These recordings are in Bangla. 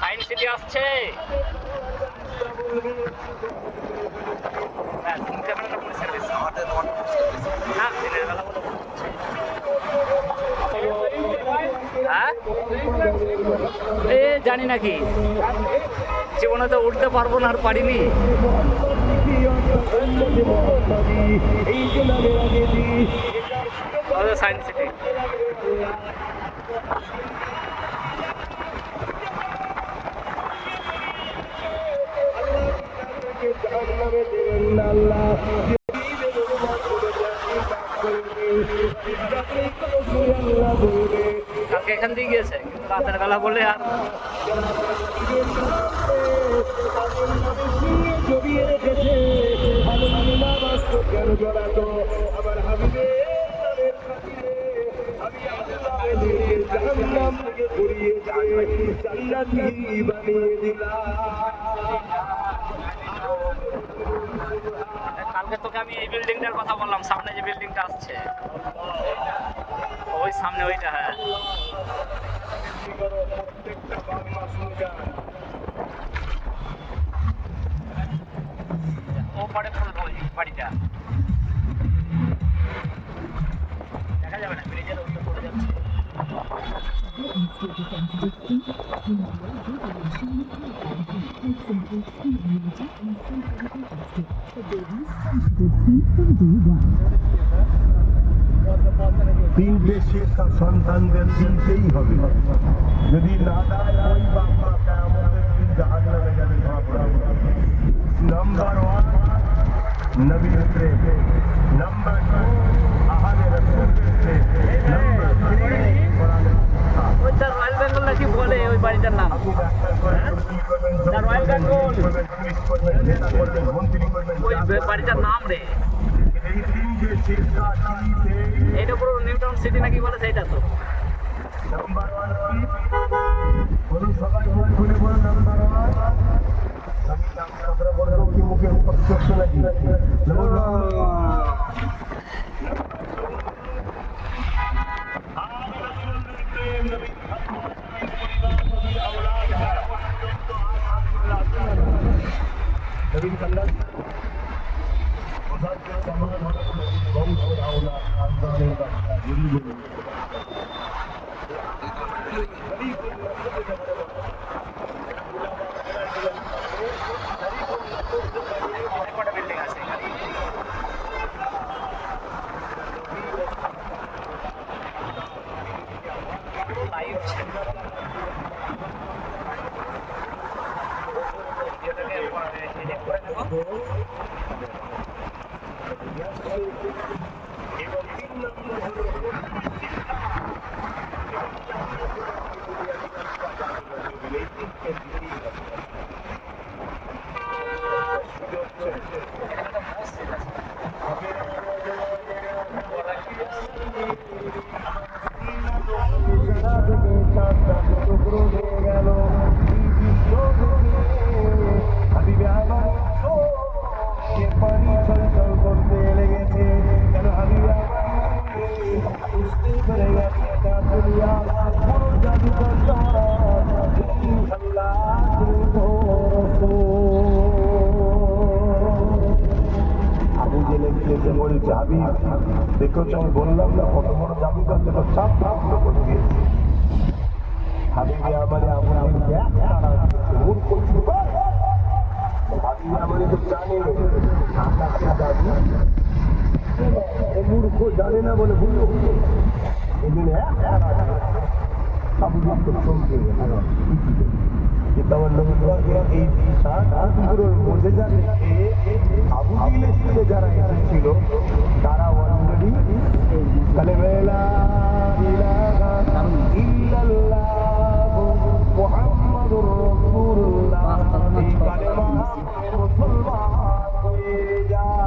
সাইন্স সিটি আসছে। ক্যামেরাটা পরিষ্কার দিচ্ছে না, দিনের বেলা বলে এ জানি নাকি, জীবনে তো উঠতে পারবো না, আর পারিনি। সায়েন্স সিটি কালকে এখান দিয়ে গিয়েছে, কিন্তু রাতের বেলা বলে আর কালকে তোকে আমি এই বিল্ডিংটার কথা বললাম, সামনে যে বিল্ডিংটা আসছে ওই সামনে ওইটা। হ্যাঁ ও পরে খুলবো ওই বাড়িটা, দেখা যাবে না, ব্রিজের ওইটা পড়ে যাচ্ছে। তিনটে শিক্ষা সন্তানদের দিতেই হবে, যদি না দেয় ওই বাবা আমাদের জাহান্নামে যাবে। নাম্বার 1 নবীর প্রেম, নাম্বার 2 আহলে রাসূলের প্রেম, নাম্বার 3 কোরআনের শিক্ষা। ওইটা রয়্যাল বেঙ্গল নাকি বলে ওই বাড়িটার নাম, রয়্যাল বেঙ্গল ওই বাড়িটার নাম রে। এই তিনটে শিক্ষা এইটা পুরো নিউ টাউন সিটি নাকি বলে, সেইটা তো নাম্বার 1 বলুন, সবাই মুখ খুলে বলুন নাম্বার 1। আমি আমরা বলবো কি মুখে প্রত্যক্ষ নাকি দেখো, আমি বললাম না কত বড় জাদুকর, দেখো চাপ ধাপ করে দিয়েছে। হাবিবি আমারে হাবিবি তো জানে মূর্খ, জানে না বলে ভুল এদিন আবু জাফর চমকে গেল। এই মোজেজা দেখে আবু জাহেলের সাথে যারা এসেছিল তারা অলরেডি কালেমা লা ইলাহা ইল্লাল্লাহু মুহাম্মাদুর রাসূলুল্লাহ এই কালেমা মুসলমান হয়ে যায়।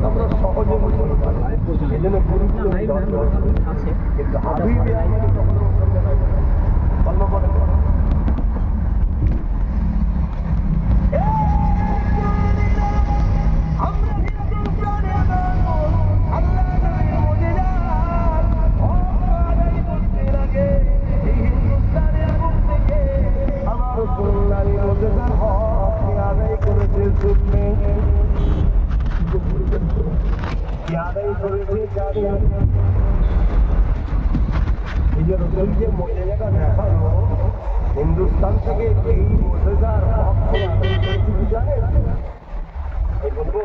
আমরা সহজে বুঝতে পারি, এজন্য গুরুগুলো আছে, কিন্তু হাবিবি আমাদের কল্প করে করেছে জানি এই যে রসুল যে মর্যাদাটা দেখালো হিন্দুস্তান থেকে এই মর্যাদার হক করে আদায় করেছে কি জানেন? এই বলবো